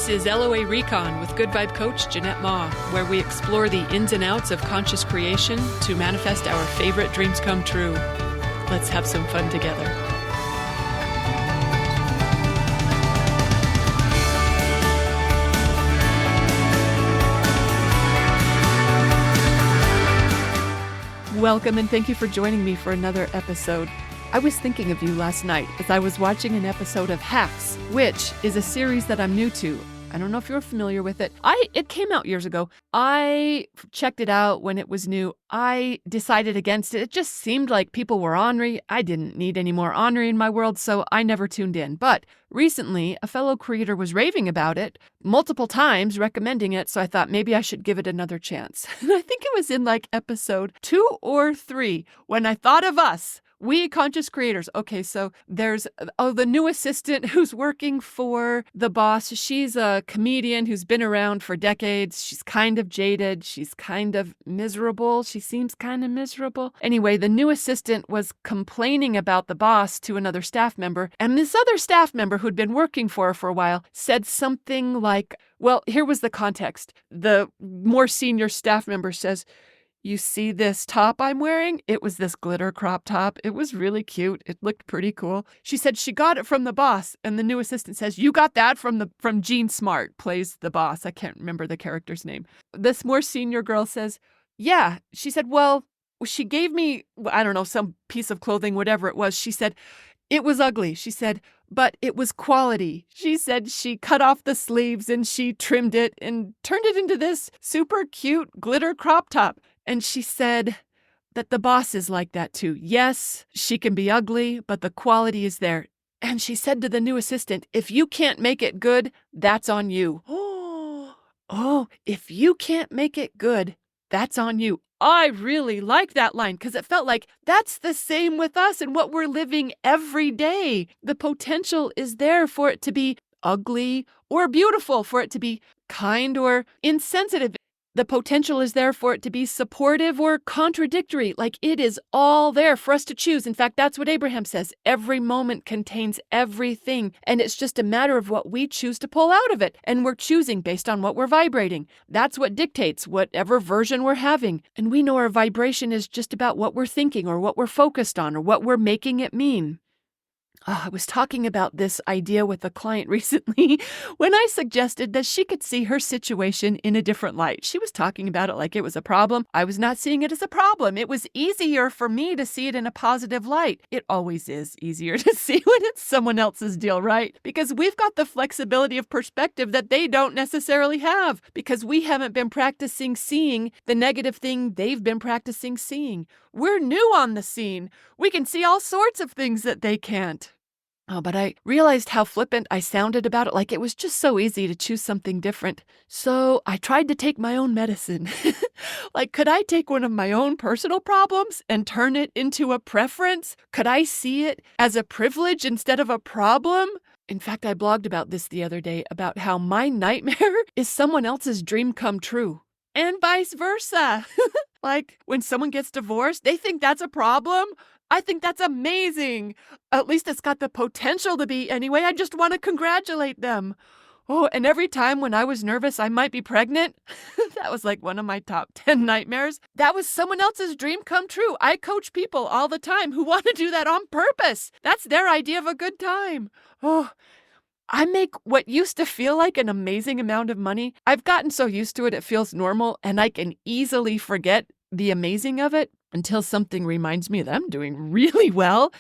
This is LOA Recon with Good Vibe Coach Jeanette Ma, where we explore the ins and outs of conscious creation to manifest our favorite dreams come true. Let's have some fun together. Welcome and thank you for joining me for another episode. I was thinking of you last night as I was watching an episode of Hacks, which is a series that I'm new to. I don't know if you're familiar with it. It came out years ago. I checked it out when it was new. I decided against it. It just seemed like people were ornery. I didn't need any more ornery in my world, so I never tuned in. But recently, a fellow creator was raving about it multiple times, recommending it, so I thought maybe I should give it another chance. And I think it was in like episode 2 or 3 when I thought of us. We conscious creators. Okay, so there's, the new assistant who's working for the boss. She's a comedian who's been around for decades. She's kind of jaded. She's kind of miserable. She seems kind of miserable. Anyway, the new assistant was complaining about the boss to another staff member. And this other staff member who'd been working for her for a while said something like, well, here was the context. The more senior staff member says, "You see this top I'm wearing? It was this glitter crop top. It was really cute. It looked pretty cool." She said she got it from the boss, and the new assistant says, "You got that from Jean Smart," plays the boss. I can't remember the character's name. This more senior girl says, "Yeah." She said, "Well, she gave me, I don't know, some piece of clothing, whatever it was." She said, "It was ugly." She said, "But it was quality." She said she cut off the sleeves and she trimmed it and turned it into this super cute glitter crop top. And she said that the boss is like that too. Yes, she can be ugly, but the quality is there. And she said to the new assistant, "If you can't make it good, that's on you." Oh, if you can't make it good, that's on you. I really like that line because it felt like that's the same with us and what we're living every day. The potential is there for it to be ugly or beautiful, for it to be kind or insensitive. The potential is there for it to be supportive or contradictory. Like, it is all there for us to choose. In fact, that's what Abraham says. Every moment contains everything. And it's just a matter of what we choose to pull out of it. And we're choosing based on what we're vibrating. That's what dictates whatever version we're having. And we know our vibration is just about what we're thinking or what we're focused on or what we're making it mean. I was talking about this idea with a client recently when I suggested that she could see her situation in a different light. She was talking about it like it was a problem. I was not seeing it as a problem. It was easier for me to see it in a positive light. It always is easier to see when it's someone else's deal, right? Because we've got the flexibility of perspective that they don't necessarily have because we haven't been practicing seeing the negative thing they've been practicing seeing. We're new on the scene. We can see all sorts of things that they can't. Oh, but I realized how flippant I sounded about it, like it was just so easy to choose something different. So I tried to take my own medicine. Like, could I take one of my own personal problems and turn it into a preference? Could I see it as a privilege instead of a problem? In fact, I blogged about this the other day, about how my nightmare is someone else's dream come true. And vice versa. Like, when someone gets divorced, they think that's a problem. I think that's amazing. At least it's got the potential to be anyway. I just want to congratulate them. Oh, and every time when I was nervous I might be pregnant, that was like one of my top 10 nightmares. That was someone else's dream come true. I coach people all the time who want to do that on purpose. That's their idea of a good time. Oh, I make what used to feel like an amazing amount of money. I've gotten so used to it, it feels normal, and I can easily forget the amazing of it until something reminds me that I'm doing really well.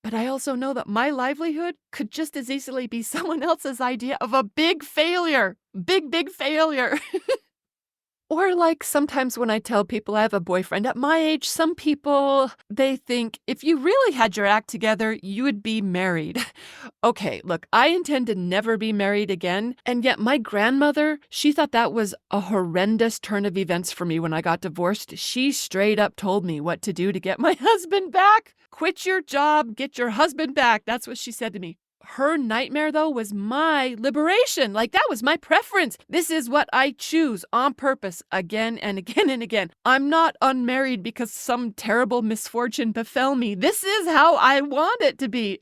But I also know that my livelihood could just as easily be someone else's idea of a big failure. Big failure. Or like sometimes when I tell people I have a boyfriend at my age, some people, they think if you really had your act together, you would be married. Okay, look, I intend to never be married again. And yet my grandmother, she thought that was a horrendous turn of events for me when I got divorced. She straight up told me what to do to get my husband back. Quit your job, get your husband back. That's what she said to me. Her nightmare, though, was my liberation. Like, that was my preference. This is what I choose on purpose again and again and again. I'm not unmarried because some terrible misfortune befell me. This is how I want it to be.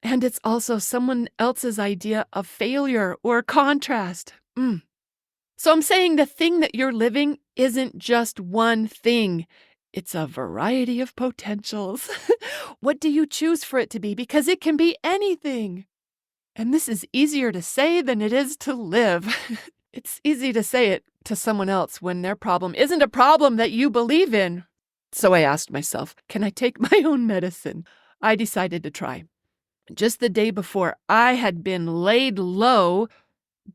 And it's also someone else's idea of failure or contrast. So I'm saying the thing that you're living isn't just one thing. It's a variety of potentials. What do you choose for it to be? Because it can be anything. And this is easier to say than it is to live. It's easy to say it to someone else when their problem isn't a problem that you believe in. So I asked myself, can I take my own medicine? I decided to try. Just the day before, I had been laid low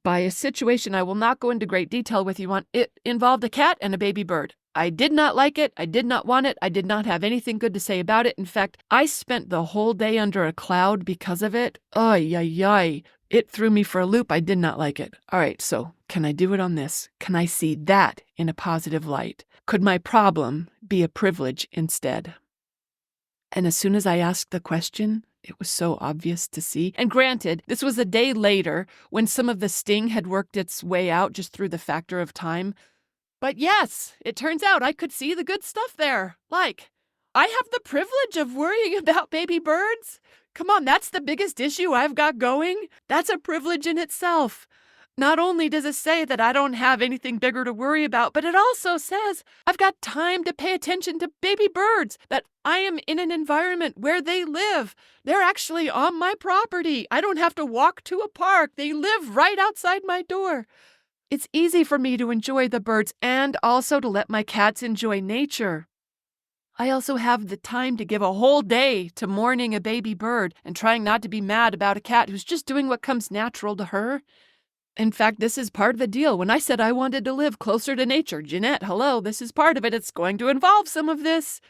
by a situation I will not go into great detail with you on. It involved a cat and a baby bird. I did not like it. I did not want it. I did not have anything good to say about it. In fact, I spent the whole day under a cloud because of it. Ay, ay, ay. It threw me for a loop. I did not like it. All right, so can I do it on this? Can I see that in a positive light? Could my problem be a privilege instead? And as soon as I asked the question, it was so obvious to see. And granted, this was a day later when some of the sting had worked its way out just through the factor of time. But yes, it turns out I could see the good stuff there. Like, I have the privilege of worrying about baby birds. Come on, that's the biggest issue I've got going. That's a privilege in itself. Not only does it say that I don't have anything bigger to worry about, but it also says I've got time to pay attention to baby birds, that I am in an environment where they live. They're actually on my property. I don't have to walk to a park. They live right outside my door. It's easy for me to enjoy the birds and also to let my cats enjoy nature. I also have the time to give a whole day to mourning a baby bird and trying not to be mad about a cat who's just doing what comes natural to her. In fact, this is part of the deal. When I said I wanted to live closer to nature, Jeanette, hello, this is part of it. It's going to involve some of this,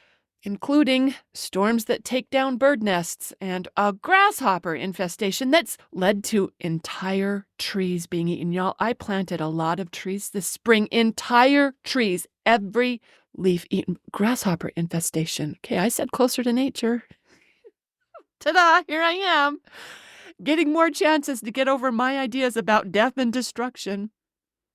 including storms that take down bird nests and a grasshopper infestation that's led to entire trees being eaten. Y'all, I planted a lot of trees this spring, entire trees, every leaf eaten. Grasshopper infestation. Okay, I said closer to nature. Ta-da, here I am. Getting more chances to get over my ideas about death and destruction.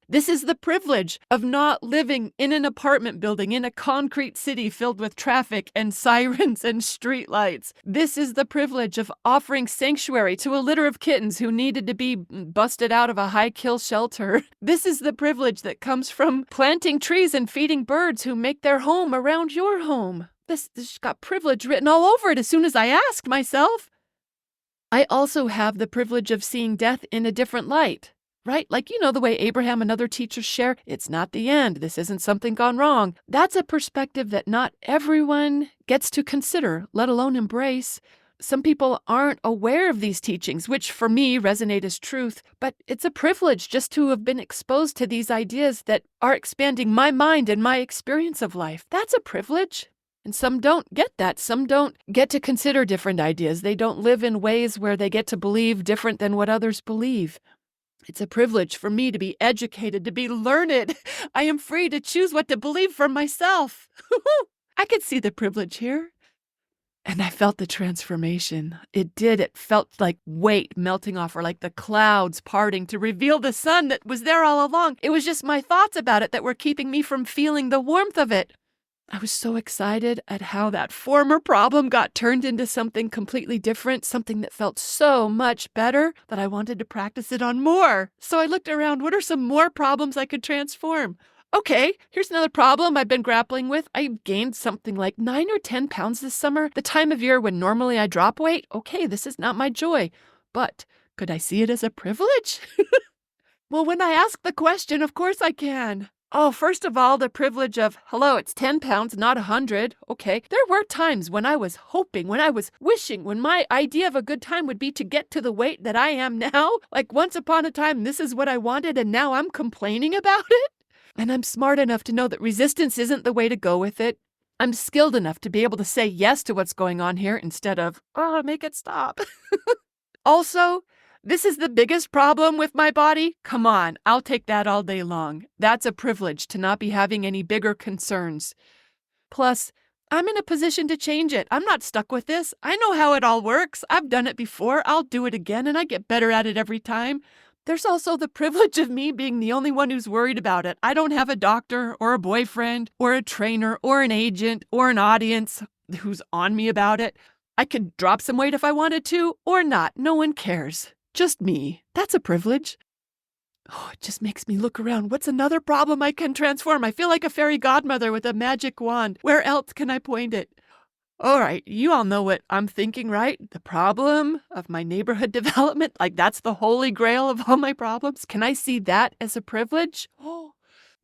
This is the privilege of not living in an apartment building in a concrete city filled with traffic and sirens and streetlights. This is the privilege of offering sanctuary to a litter of kittens who needed to be busted out of a high-kill shelter. This is the privilege that comes from planting trees and feeding birds who make their home around your home. This got privilege written all over it as soon as I asked myself. I also have the privilege of seeing death in a different light, right? Like, you know, the way Abraham and other teachers share, it's not the end. This isn't something gone wrong. That's a perspective that not everyone gets to consider, let alone embrace. Some people aren't aware of these teachings, which for me resonate as truth, but it's a privilege just to have been exposed to these ideas that are expanding my mind and my experience of life. That's a privilege. And some don't get that. Some don't get to consider different ideas. They don't live in ways where they get to believe different than what others believe. It's a privilege for me to be educated, to be learned. I am free to choose what to believe for myself. I could see the privilege here. And I felt the transformation. It did. It felt like weight melting off, or like the clouds parting to reveal the sun that was there all along. It was just my thoughts about it that were keeping me from feeling the warmth of it. I was so excited at how that former problem got turned into something completely different, something that felt so much better that I wanted to practice it on more. So I looked around, what are some more problems I could transform? Okay, here's another problem I've been grappling with. I gained something like 9 or 10 pounds this summer, the time of year when normally I drop weight. Okay, this is not my joy, but could I see it as a privilege? Well, when I ask the question, of course I can. Oh, first of all, the privilege of, hello, it's 10 pounds, not 100. Okay. There were times when I was hoping, when I was wishing, when my idea of a good time would be to get to the weight that I am now. Like once upon a time, this is what I wanted, and now I'm complaining about it. And I'm smart enough to know that resistance isn't the way to go with it. I'm skilled enough to be able to say yes to what's going on here instead of, oh, make it stop. Also, this is the biggest problem with my body? Come on, I'll take that all day long. That's a privilege to not be having any bigger concerns. Plus, I'm in a position to change it. I'm not stuck with this. I know how it all works. I've done it before. I'll do it again, and I get better at it every time. There's also the privilege of me being the only one who's worried about it. I don't have a doctor or a boyfriend or a trainer or an agent or an audience who's on me about it. I could drop some weight if I wanted to, or not. No one cares. Just me. That's a privilege. Oh, it just makes me look around. What's another problem I can transform? I feel like a fairy godmother with a magic wand. Where else can I point it? All right, you all know what I'm thinking, right? The problem of my neighborhood development, like that's the holy grail of all my problems. Can I see that as a privilege? Oh,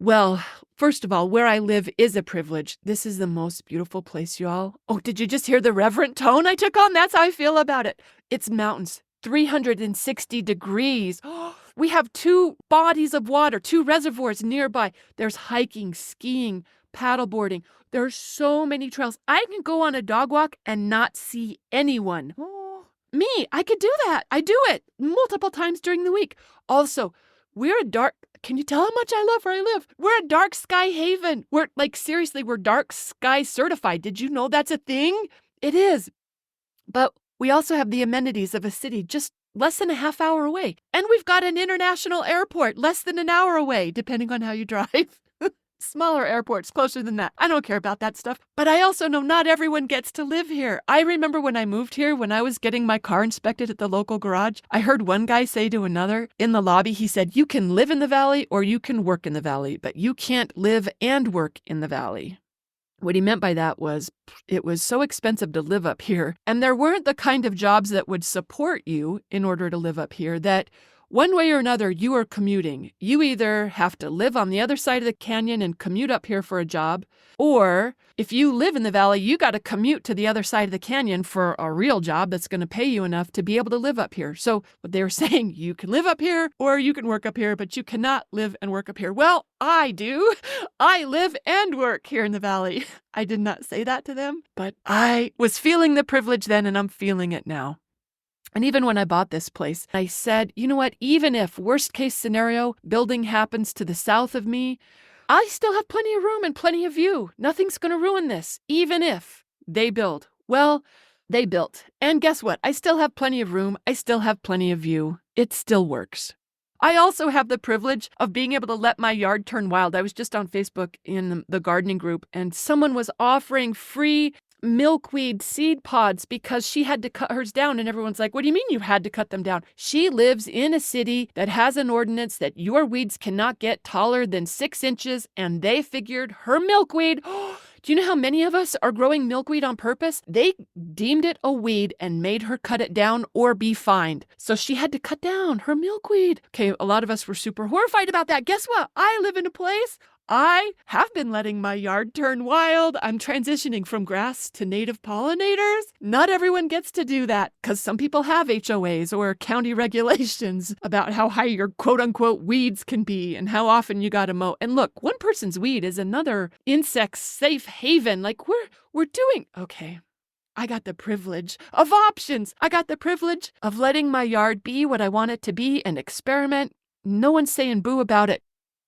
well, first of all, where I live is a privilege. This is the most beautiful place, y'all. Oh, did you just hear the reverent tone I took on? That's how I feel about it. It's mountains, 360 degrees. We have 2 bodies of water, 2 reservoirs nearby. There's hiking, skiing, paddleboarding. There's so many trails. I can go on a dog walk and not see anyone. Me, I could do that. I do it multiple times during the week. Also, can you tell how much I love where I live? We're a dark sky haven. Seriously, we're dark sky certified. Did you know that's a thing? It is. But we also have the amenities of a city just less than a half hour away. And we've got an international airport less than an hour away, depending on how you drive. Smaller airports closer than that. I don't care about that stuff. But I also know not everyone gets to live here. I remember when I moved here, when I was getting my car inspected at the local garage, I heard one guy say to another in the lobby, he said, you can live in the valley or you can work in the valley, but you can't live and work in the valley. What he meant by that was it was so expensive to live up here, and there weren't the kind of jobs that would support you in order to live up here, that one way or another, you are commuting. You either have to live on the other side of the canyon and commute up here for a job, or if you live in the valley, you got to commute to the other side of the canyon for a real job that's going to pay you enough to be able to live up here. So what they were saying, you can live up here or you can work up here, but you cannot live and work up here. Well, I do. I live and work here in the valley. I did not say that to them, but I was feeling the privilege then and I'm feeling it now. And even when I bought this place, I said, you know what, even if worst case scenario, building happens to the south of me, I still have plenty of room and plenty of view. Nothing's going to ruin this, even if they build. Well, they built. And guess what? I still have plenty of room. I still have plenty of view. It still works. I also have the privilege of being able to let my yard turn wild. I was just on Facebook in the gardening group, and someone was offering free milkweed seed pods because she had to cut hers down. And everyone's like, what do you mean you had to cut them down? She lives in a city that has an ordinance that your weeds cannot get taller than 6 inches. And they figured her milkweed, do you know how many of us are growing milkweed on purpose? They deemed it a weed and made her cut it down or be fined. So she had to cut down her milkweed. Okay, a lot of us were super horrified about that. Guess what? I live in a place I have been letting my yard turn wild. I'm transitioning from grass to native pollinators. Not everyone gets to do that because some people have HOAs or county regulations about how high your quote-unquote weeds can be and how often you got to mow. And look, one person's weed is another insect safe haven. Like we're doing okay. I got the privilege of options. I got the privilege of letting my yard be what I want it to be and experiment. No one's saying boo about it.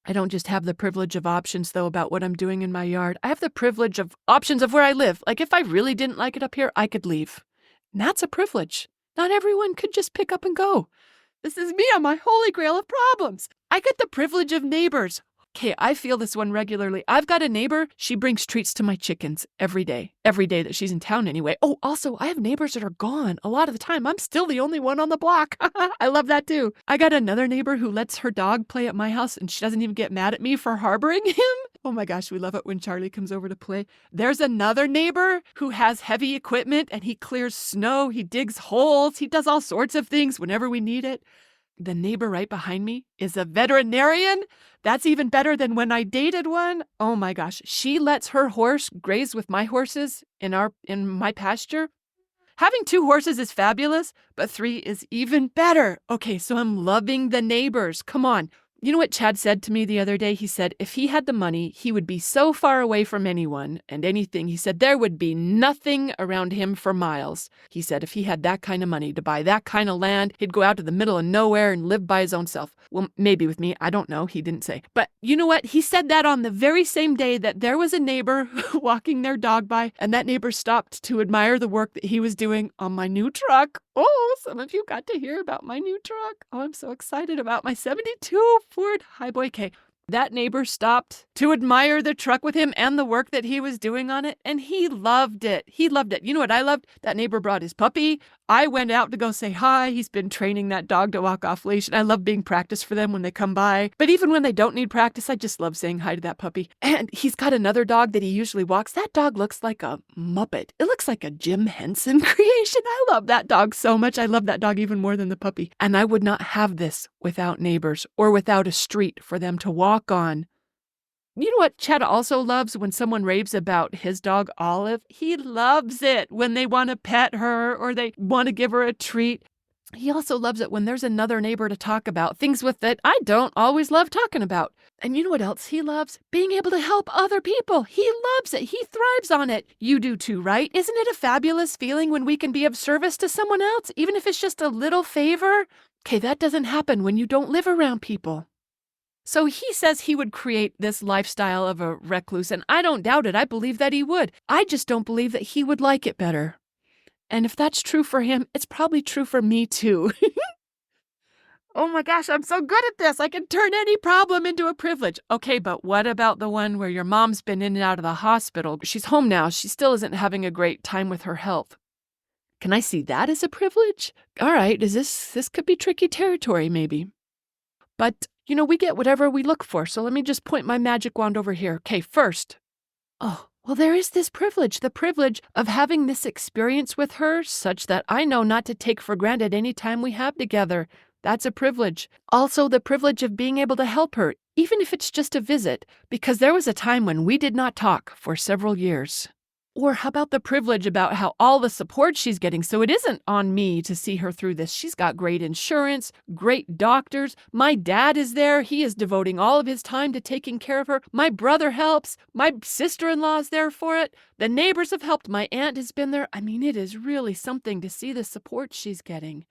I don't just have the privilege of options, though, about what I'm doing in my yard. I have the privilege of options of where I live. Like, if I really didn't like it up here, I could leave. And that's a privilege. Not everyone could just pick up and go. This is me on my holy grail of problems. I get the privilege of neighbors. Okay, I feel this one regularly. I've got a neighbor. She brings treats to my chickens every day that she's in town anyway. Oh, also, I have neighbors that are gone. A lot of the time, I'm still the only one on the block. I love that too. I got another neighbor who lets her dog play at my house and she doesn't even get mad at me for harboring him. Oh my gosh, we love it when Charlie comes over to play. There's another neighbor who has heavy equipment and he clears snow, he digs holes, he does all sorts of things whenever we need it. The neighbor right behind me is a veterinarian. That's even better than when I dated one. Oh my gosh. She lets her horse graze with my horses in my pasture. Having 2 horses is fabulous, but 3 is even better. Okay, so I'm loving the neighbors. Come on. You know what Chad said to me the other day? He said, if he had the money, he would be so far away from anyone and anything. He said, there would be nothing around him for miles. He said, if he had that kind of money to buy that kind of land, he'd go out to the middle of nowhere and live by his own self. Well, maybe with me. I don't know. He didn't say. But you know what? He said that on the very same day that there was a neighbor walking their dog by, and that neighbor stopped to admire the work that he was doing on my new truck. Oh, some of you got to hear about my new truck. Oh, I'm so excited about my 72 Ford Highboy K. That neighbor stopped to admire the truck with him and the work that he was doing on it, and he loved it. He loved it. You know what I loved? That neighbor brought his puppy. I went out to go say hi. He's been training that dog to walk off leash, and I love being practice for them when they come by. But even when they don't need practice, I just love saying hi to that puppy. And he's got another dog that he usually walks. That dog looks like a Muppet. It looks like a Jim Henson creation. I love that dog so much. I love that dog even more than the puppy. And I would not have this without neighbors or without a street for them to walk on. You know what Chad also loves? When someone raves about his dog, Olive. He loves it when they want to pet her or they want to give her a treat. He also loves it when there's another neighbor to talk about, things with that I don't always love talking about. And you know what else he loves? Being able to help other people. He loves it. He thrives on it. You do too, right? Isn't it a fabulous feeling when we can be of service to someone else, even if it's just a little favor? Okay, that doesn't happen when you don't live around people. So he says he would create this lifestyle of a recluse, and I don't doubt it. I believe that he would. I just don't believe that he would like it better. And if that's true for him, it's probably true for me too. Oh my gosh, I'm so good at this. I can turn any problem into a privilege. Okay, but what about the one where your mom's been in and out of the hospital? She's home now. She still isn't having a great time with her health. Can I see that as a privilege? All right, this could be tricky territory maybe. But, we get whatever we look for, so let me just point my magic wand over here. Okay, first. Oh, well, there is this privilege, the privilege of having this experience with her such that I know not to take for granted any time we have together. That's a privilege. Also, the privilege of being able to help her, even if it's just a visit, because there was a time when we did not talk for several years. Or how about the privilege about how all the support she's getting, so it isn't on me to see her through this. She's got great insurance, great doctors. My dad is there. He is devoting all of his time to taking care of her. My brother helps. My sister-in-law is there for it. The neighbors have helped. My aunt has been there. I mean, it is really something to see the support she's getting.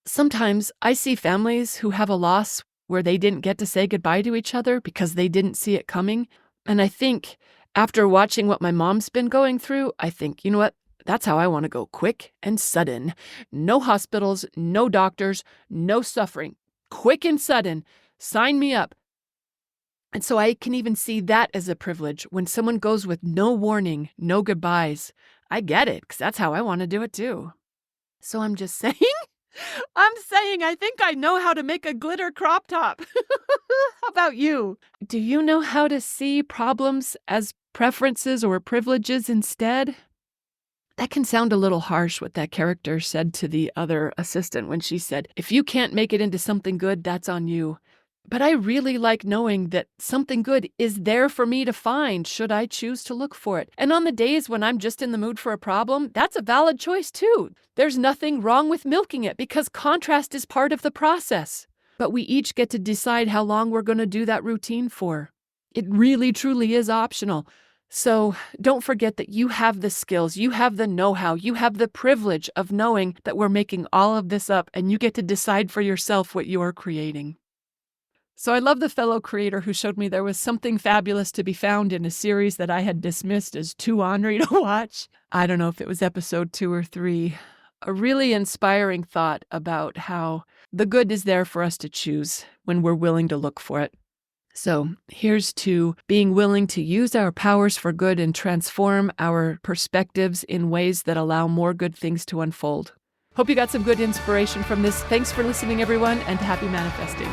Sometimes I see families who have a loss where they didn't get to say goodbye to each other because they didn't see it coming. And I think after watching what my mom's been going through, I think, you know what? That's how I want to go, quick and sudden. No hospitals, no doctors, no suffering. Quick and sudden. Sign me up. And so I can even see that as a privilege when someone goes with no warning, no goodbyes. I get it, because that's how I want to do it too. So I'm just saying, I think I know how to make a glitter crop top. How about you? Do you know how to see problems as preferences or privileges instead? That can sound a little harsh what that character said to the other assistant when she said, if you can't make it into something good, that's on you. But I really like knowing that something good is there for me to find should I choose to look for it. And on the days when I'm just in the mood for a problem, that's a valid choice too. There's nothing wrong with milking it because contrast is part of the process. But we each get to decide how long we're going to do that routine for. It really, truly is optional. So don't forget that you have the skills, you have the know-how, you have the privilege of knowing that we're making all of this up and you get to decide for yourself what you're creating. So I love the fellow creator who showed me there was something fabulous to be found in a series that I had dismissed as too ornery to watch. I don't know if it was episode 2 or 3. A really inspiring thought about how the good is there for us to choose when we're willing to look for it. So here's to being willing to use our powers for good and transform our perspectives in ways that allow more good things to unfold. Hope you got some good inspiration from this. Thanks for listening, everyone, and happy manifesting.